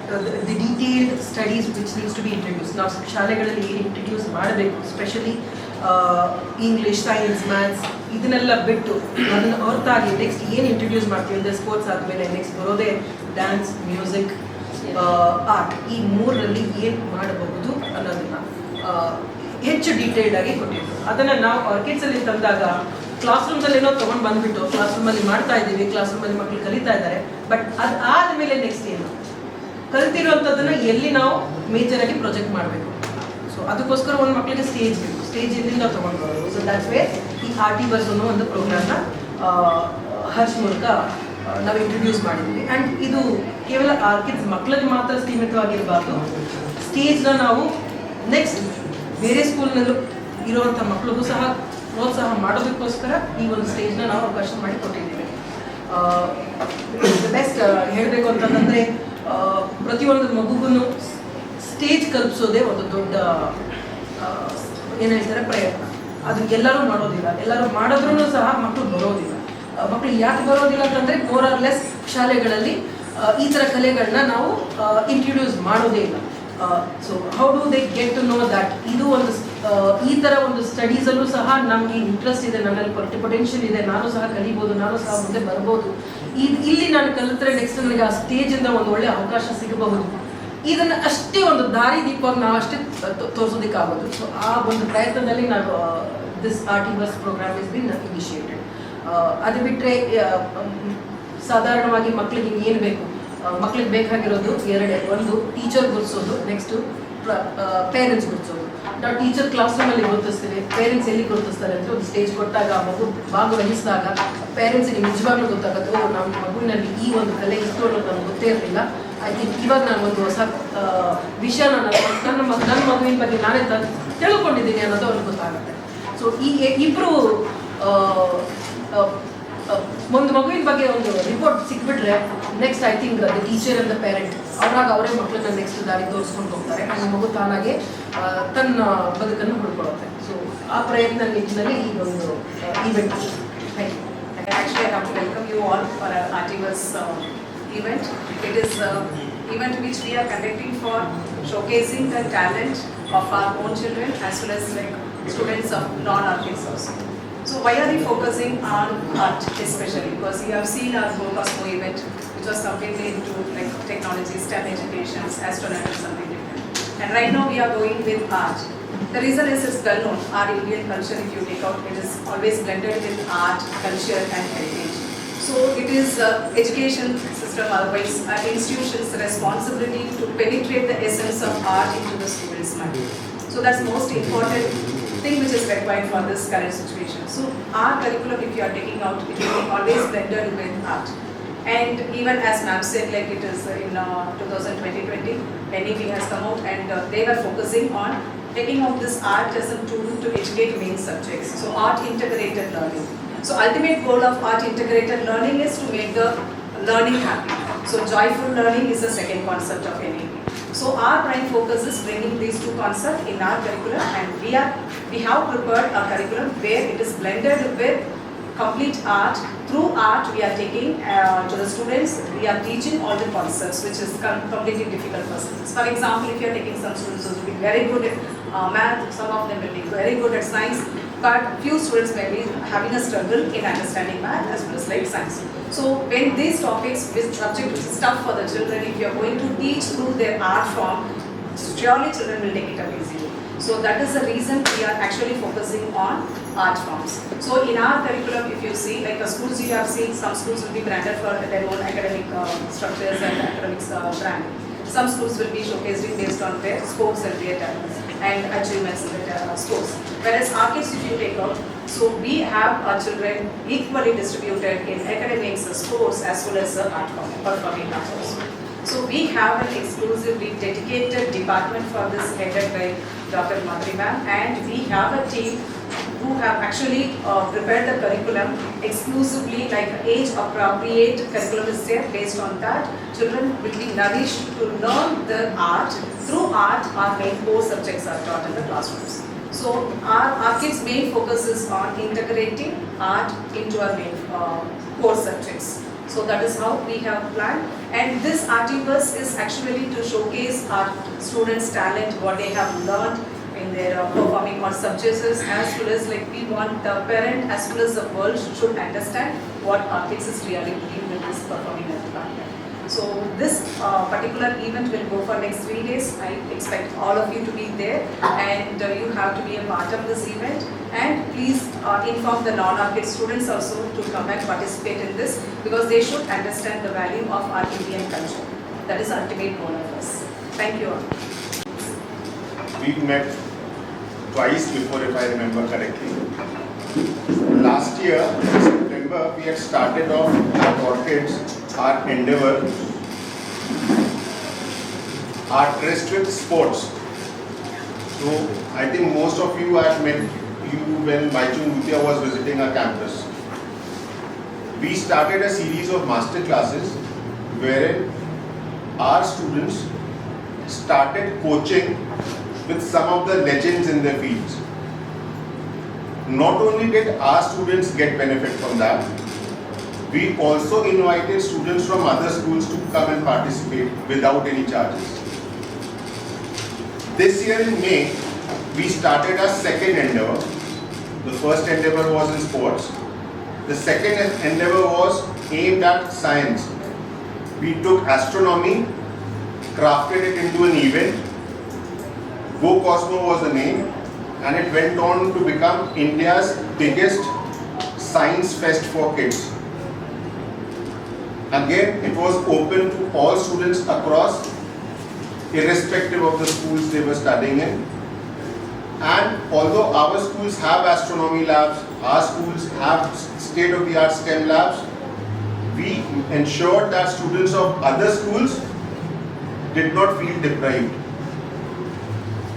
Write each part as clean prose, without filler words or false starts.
the detailed studies which needs to be introduced. ನಾವು ಶಾಲೆಗಳಲ್ಲಿ introduce ಮಾಡಬೇಕು, ಸ್ಪೆಷಲಿ ಇಂಗ್ಲೀಷ್, ಸೈನ್ಸ್, ಮ್ಯಾಥ್ಸ್ ಇದನ್ನೆಲ್ಲ ಬಿಟ್ಟು ಅದನ್ನು ಹೊರತಾಗಿ ನೆಕ್ಸ್ಟ್ ಏನು ಇಂಟ್ರಡ್ಯೂಸ್ ಮಾಡ್ತೀವಿ ಅಂದರೆ ಸ್ಪೋರ್ಟ್ಸ್ ಆದಮೇಲೆ ನೆಕ್ಸ್ಟ್ ಬರೋದೇ ಡ್ಯಾನ್ಸ್, ಮ್ಯೂಸಿಕ್, ಆರ್ಟ್, ಈ ಮೂರರಲ್ಲಿ ಏನು ಮಾಡಬಹುದು ಅನ್ನೋದನ್ನು ಹೆಚ್ಚು ಡೀಟೇಲ್ಡ್ ಆಗಿ ಕೊಟ್ಟಿದ್ದು. ಅದನ್ನು ನಾವು ಕಿಡ್ಸಲ್ಲಿ ತಂದಾಗ ಕ್ಲಾಸ್ ರೂಮ್ದಲ್ಲಿ ಏನೋ ತೊಗೊಂಡು ಬಂದುಬಿಟ್ಟು ಕ್ಲಾಸ್ ರೂಮಲ್ಲಿ ಮಾಡ್ತಾ ಇದ್ದೀವಿ, ಕ್ಲಾಸ್ ರೂಮಲ್ಲಿ ಮಕ್ಕಳು ಕಲಿತಾ ಇದ್ದಾರೆ, ಬಟ್ ಅದು ಆದಮೇಲೆ ನೆಕ್ಸ್ಟ್ ಏನು ಕಲ್ತಿರುವಂಥದ್ದನ್ನು ಎಲ್ಲಿ ನಾವು ಮೇಜರಾಗಿ ಪ್ರೊಜೆಕ್ಟ್ ಮಾಡಬೇಕು. ಸೊ ಅದಕ್ಕೋಸ್ಕರ ಒಂದು ಮಕ್ಕಳಿಗೆ ಸ್ಟೇಜ್ ಬೇಕು, ಸ್ಟೇಜ್ ಎಲ್ಲಿಂದ ತೊಗೊಂಡು ಬರೋದು. ಸೊ ದ್ಯಾಟ್ಸ್ ವೇ ಈ ArtiVerse ಅನ್ನೋ ಒಂದು ಪ್ರೋಗ್ರಾಮ್ನ ಹರ್ಷ್ ಮೂಲಕ ನಾವು ಇಂಟ್ರಡ್ಯೂಸ್ ಮಾಡಿದ್ವಿ. ಆ್ಯಂಡ್ ಇದು ಕೇವಲ ಕಿಡ್ಸ್ ಮಕ್ಕಳಿಗೆ ಮಾತ್ರ ಸೀಮಿತವಾಗಿರಬಾರ್ದು, ಸ್ಟೇಜ್ನ ನಾವು ನೆಕ್ಸ್ಟ್ ಬೇರೆ ಸ್ಕೂಲ್ನಲ್ಲೂ ಇರುವಂಥ ಮಕ್ಕಳಿಗೂ ಸಹ ಪ್ರೋತ್ಸಾಹ ಮಾಡೋದಕ್ಕೋಸ್ಕರ ಈ ಒಂದು ಸ್ಟೇಜ್ನ ನಾವು ಅವಕಾಶ ಮಾಡಿ ಕೊಟ್ಟಿದ್ದೀವಿ. ಬೆಸ್ಟ್ ಹೇಳಬೇಕು ಅಂತಂದರೆ ಪ್ರತಿಯೊಂದು ಮಗುಗೂ ಸ್ಟೇಜ್ ಕಲ್ಪಿಸೋದೇ ಒಂದು ದೊಡ್ಡ ಏನು ಹೇಳ್ತಾರೆ ಪ್ರಯತ್ನ. ಅದು ಎಲ್ಲರೂ ಮಾಡೋದಿಲ್ಲ, ಎಲ್ಲರೂ ಮಾಡಿದ್ರೂ ಸಹ ಮಕ್ಕಳು ಬರೋದಿಲ್ಲ. ಮಕ್ಕಳು ಯಾಕೆ ಬರೋದಿಲ್ಲ ಅಂತಂದರೆ ಮೋರ್ ಆರ್ ಲೆಸ್ ಶಾಲೆಗಳಲ್ಲಿ ಈ ಥರ ಕಲೆಗಳನ್ನ ನಾವು ಇಂಟ್ರಡ್ಯೂಸ್ ಮಾಡೋದೇ ಇಲ್ಲ. So how do they get to know that ಇದು ಒಂದು ಈ ಥರ ಒಂದು ಸ್ಟಡೀಸಲ್ಲೂ ಸಹ ನಮಗೆ ಇಂಟ್ರೆಸ್ಟ್ ಇದೆ, ನನ್ನಲ್ಲಿ ಪೊಟೆನ್ಷಿಯಲ್ ಇದೆ, ನಾನು ಸಹ ಕಲಿಬೋದು, ನಾನು ಸಹ ಮುಂದೆ ಬರ್ಬೋದು, ಇಲ್ಲಿ ನಾನು ಕಲಿತ್ರೆ ನೆಕ್ಸ್ಟ್ ನನಗೆ ಆ ಸ್ಟೇಜಿಂದ ಒಂದು ಒಳ್ಳೆಯ ಅವಕಾಶ ಸಿಗಬಹುದು. ಇದನ್ನು ಅಷ್ಟೇ ಒಂದು ದಾರಿ ದೀಪವಾಗಿ ನಾವು ಅಷ್ಟೇ ತೋರಿಸೋದಕ್ಕಾಗೋದು. ಸೊ ಆ ಒಂದು ಪ್ರಯತ್ನದಲ್ಲಿ ನಾವು this ArtiVerse programme is been initiated. ಅದು ಬಿಟ್ಟರೆ ಸಾಧಾರಣವಾಗಿ ಮಕ್ಕಳಿಗೆ ಏನು ಬೇಕು, ಮಕ್ಕಳಿಗೆ ಬೇಕಾಗಿರೋದು ಎರಡೇ. ಒಂದು ಟೀಚರ್ ಗುರುತಿಸೋದು, ನೆಕ್ಸ್ಟು ಪೇರೆಂಟ್ಸ್ ಗುರುತಿಸೋದು. ನಾವು ಟೀಚರ್ ಕ್ಲಾಸ್ ರೂಮಲ್ಲಿ ಗುರುತಿಸ್ತೀವಿ, ಪೇರೆಂಟ್ಸ್ ಎಲ್ಲಿ ಗುರುತಿಸ್ತಾರೆ ಅಂದರೆ ಒಂದು ಸ್ಟೇಜ್ ಕೊಟ್ಟಾಗ ಮಗು ಭಾಗವಹಿಸಿದಾಗ ಪೇರೆಂಟ್ಸಿಗೆ ನಿಜವಾಗ್ಲೂ ಗೊತ್ತಾಗುತ್ತೆ, ಓ ನಮ್ಮ ಮಗುವಿನಲ್ಲಿ ಈ ಒಂದು ಕಲೆ ಇಷ್ಟು ಅನ್ನೋದು ನಮ್ಗೆ ಗೊತ್ತೇ ಇರಲಿಲ್ಲ. ಐ ಥಿಂಕ್ ಇವಾಗ ನಾನು ಒಂದು ಹೊಸ ವಿಷಯ ನನ್ನ ಮಗುವಿನ ಬಗ್ಗೆ ನಾನೇ ತಿಳ್ಕೊಂಡಿದ್ದೀನಿ ಅನ್ನೋದು ಅವ್ರಿಗೆ ಗೊತ್ತಾಗುತ್ತೆ. ಸೊ ಈ ಇಬ್ಬರು ಒಂದು ಮಗುವಿನ ಬಗ್ಗೆ ಒಂದು ರಿಪೋರ್ಟ್ ಸಿಕ್ಬಿಟ್ರೆ next I think the teacher and the parent ಅವರೇ ಮಕ್ಕಳನ್ನ ನೆಕ್ಸ್ಟ್ ದಾರಿ ತೋರಿಸ್ಕೊಂಡು ಹೋಗ್ತಾರೆ. ಆ ಮಗು ತಾನಾಗೆ ತನ್ನ ಬದುಕನ್ನು ಹುಡ್ಕೊಳ್ಳುತ್ತೆ. ಸೊ ಆ ಪ್ರಯತ್ನ ನಿಟ್ಟಿನಲ್ಲಿ ಈ ಒಂದು event. Thank you. Actually, I have to welcome you all for our ArtiVerse event. It is an event which we are conducting for showcasing the talent of our own children as well as like students of non-artists also. So why are we focusing on art especially? Because you have seen our Cosmo event, which was completely into like technology, STEM education, astronautics, something different. And right now we are going with art. The reason is it's well known. Our Indian culture, if you take out, it is always blended with art, culture and heritage. So it is education system, otherwise institutions' responsibility to penetrate the essence of art into the students' mind. So that's most important thing which is required for this current situation. So our curriculum, if you are taking out, it will be always blended with art. And even as ma'am said, like it is in 2020, NEP has come out and they were focusing on taking out this art as a tool to educate main subjects. So art integrated learning. So ultimate goal of art integrated learning is to make the learning happy. So joyful learning is the second concept of NEP. So our prime focus is bringing these two concepts in our curriculum, and we have prepared a curriculum where it is blended with complete art. Through art we are taking to the students, we are teaching all the concepts which is completely difficult for students. For example, if you are taking some students who will be very good at math, some of them will be very good at science, but few students may be having a struggle in understanding math as well as like science. So when these topics, this subject which is tough for the children, if you are going to teach through their art form, surely children will take it up easily. So that is the reason we are actually focusing on art forms. So in our curriculum, if you see, like the schools you have seen, some schools will be branded for their own academic structures and academics brand. Some schools will be showcasing based on their sports and their talents and achievements in their sports. Whereas our kids, if you take out, so we have our children equally distributed in academics, sports as well as art form, performing arts also. So we have an exclusively dedicated department for this headed by Dr. Madhuri ma'am, and we have a team who have actually prepared the curriculum exclusively like age appropriate curriculum is there. Based on that, children will be nourished to learn the art. Through art, our main core subjects are taught in the classrooms. So our kids' main focus is on integrating art into our main core subjects. So that is how we have planned. And this ArtiVerse is actually to showcase our students' talent, what they have learned in their performing on subjects, as well as like we want the parent as well as the world should understand what Artics is really doing with this performing art department. So this particular event will go for next 3 days. I expect all of you to be there, and you have to be a part of this event. And please inform the non-Arcade students also to come and participate in this, because they should understand the value of our Indian culture. That is the ultimate goal of us. Thank you all. We've met twice before, if I remember correctly. Last year, in September, we had started off at Orchids, our endeavor, ArtiVerse with sports. So I think most of you have met you when Baichung Bhutia was visiting our campus. We started a series of master classes wherein our students started coaching with some of the legends in their fields. Not only did our students get benefit from that, we also invited students from other schools to come and participate without any charges. This year in May, we started our second endeavor. The first endeavor was in sports. The second endeavor was aimed at science. We took astronomy, crafted it into an event. Go Cosmo was the name, and it went on to become India's biggest science fest for kids. Again, it was open to all students across, irrespective of the schools they were studying in. And although our schools have astronomy labs, our schools have state-of-the-art STEM labs, we ensured that students of other schools did not feel deprived.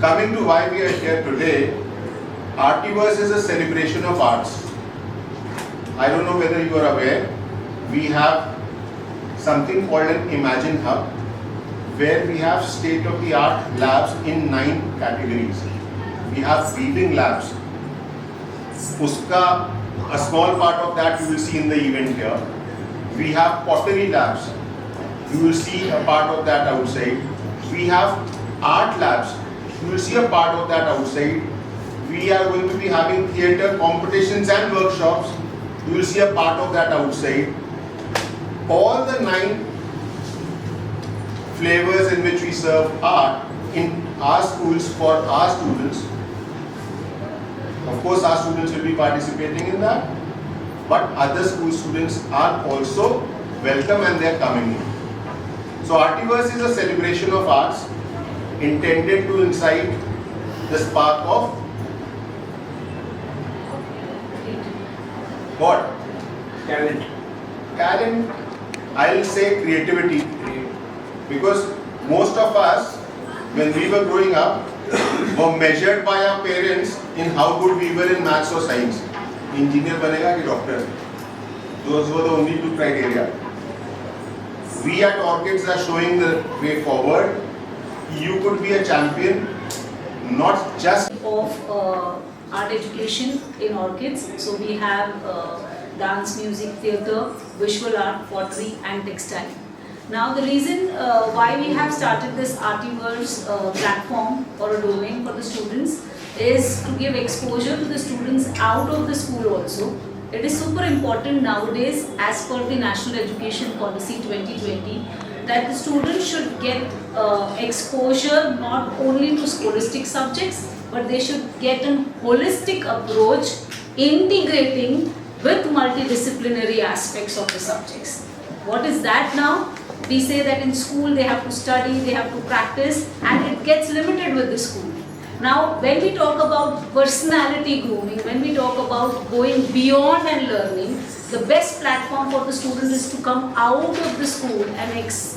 Coming to why we are here today, ArtiVerse is a celebration of arts. I don't know whether you are aware, we have something called an Imagine Hub, where we have state-of-the-art labs in 9 categories. We have weaving labs. A small part of that you will see in the event here. We have pottery labs. You will see a part of that outside. We have art labs. You will see a part of that outside. We are going to be having theatre competitions and workshops. You will see a part of that outside. All the 9 flavors in which we serve art in our schools for our students. Of course, our students will be participating in that, but other school students are also welcome and they are coming in. So ArtiVerse is a celebration of arts intended to incite the spark of what? Talent. I'll say creativity, because most of us, when we were growing up, were measured by our parents in how good we were in maths or science. Engineer banega ki doctor. Those were the only 2 criteria. We at Orchids are showing the way forward. You could be a champion, not just of art education in Orchids. So we have dance, music, theatre, visual art, pottery and textile. Now the reason why we have started this ArtiVerse platform or a domain for the students is to give exposure to the students out of the school also. It is super important nowadays, as per the National Education Policy 2020, that the students should get exposure not only to scholastic subjects, but they should get a holistic approach integrating with multidisciplinary aspects of the subjects. What is that now? We say that in school they have to study, they have to practice, and it gets limited with the school. Now, when we talk about personality grooming, when we talk about going beyond and learning, the best platform for the student is to come out of the school and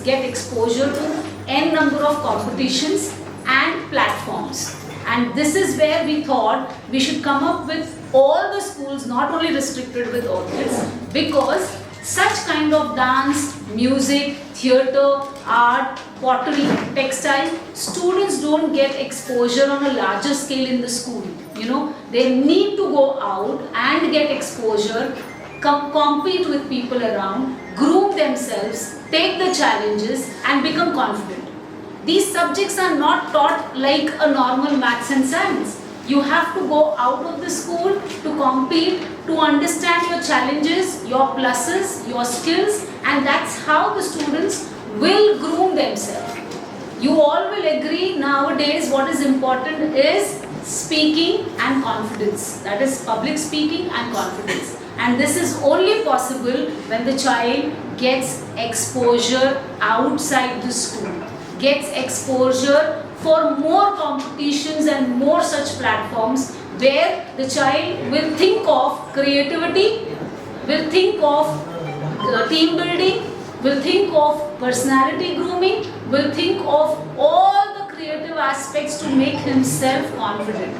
get exposure to n number of competitions and platforms. And this is where we thought we should come up with all the schools, not only restricted with Orchids, because such kind of dance, music, theatre, art, pottery, textile, students don't get exposure on a larger scale in the school. They need to go out and get exposure, compete with people around, groom themselves, take the challenges and become confident. These subjects are not taught like a normal maths and science. You have to go out of the school to compete, to understand your challenges, your pluses, your skills, and that's how the students will groom themselves. You all will agree nowadays what is important is speaking and confidence. That is public speaking and confidence. And this is only possible when the child gets exposure outside the school, gets exposure for more competitions and more such platforms where the child will think of creativity, will think of team building, will think of personality grooming, will think of all the creative aspects to make himself confident.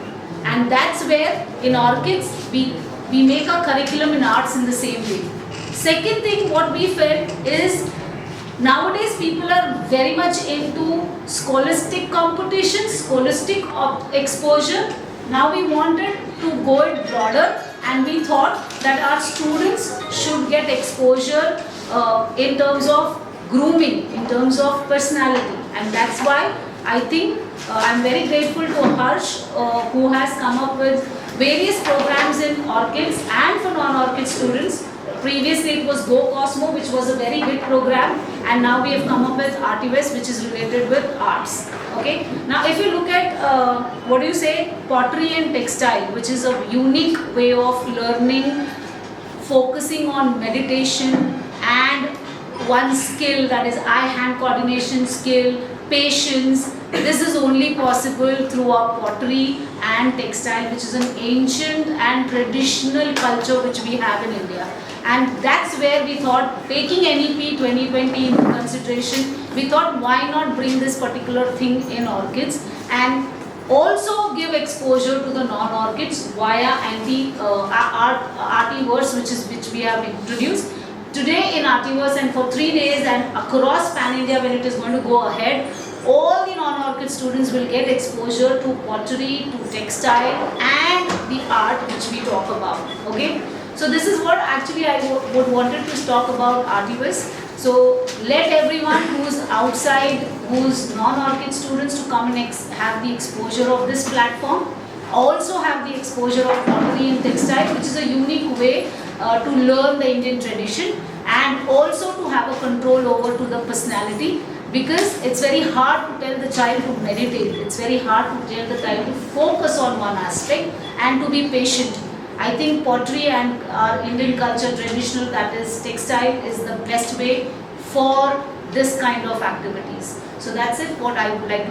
And that's where in Orchids we make a curriculum in arts in the same way. Second thing what we felt is nowadays people are very much into scholastic competitions, scholastic exposure. Now we wanted to go it broader and we thought that our students should get exposure in terms of grooming, in terms of personality, and that's why I think I'm very grateful to Harsh who has come up with various programs in Orchids and for non-Orchid students. Previously it was Go Cosmo, which was a very big program, and now we have come up with ArtiVerse, which is related with arts. Okay. Now if you look at pottery and textile, which is a unique way of learning, focusing on meditation and one skill, that is eye-hand coordination skill, patience. This is only possible through our pottery and textile, which is an ancient and traditional culture which we have in India. And that's where we thought, taking NEP 2020 into consideration, we thought why not bring this particular thing in Orchids and also give exposure to the non-Orchids via ArtiVerse, which we have introduced. Today in ArtiVerse and for 3 days and across Pan India when it is going to go ahead, all the non-Orchid students will get exposure to pottery, to textile and the art which we talk about. Okay. So this is what actually I would wanted to talk about ArtiVerse. So let everyone who's outside, who's non-Orchid students to come and have the exposure of this platform. Also have the exposure of pottery and textile, which is a unique way to learn the Indian tradition, and also to have a control over to the personality, because it's very hard to tell the child to meditate. It's very hard to tell the child to focus on one aspect and to be patient. I think pottery and our Indian culture traditional, that is textile, is the best way for this kind of activities. So that's it what I would like to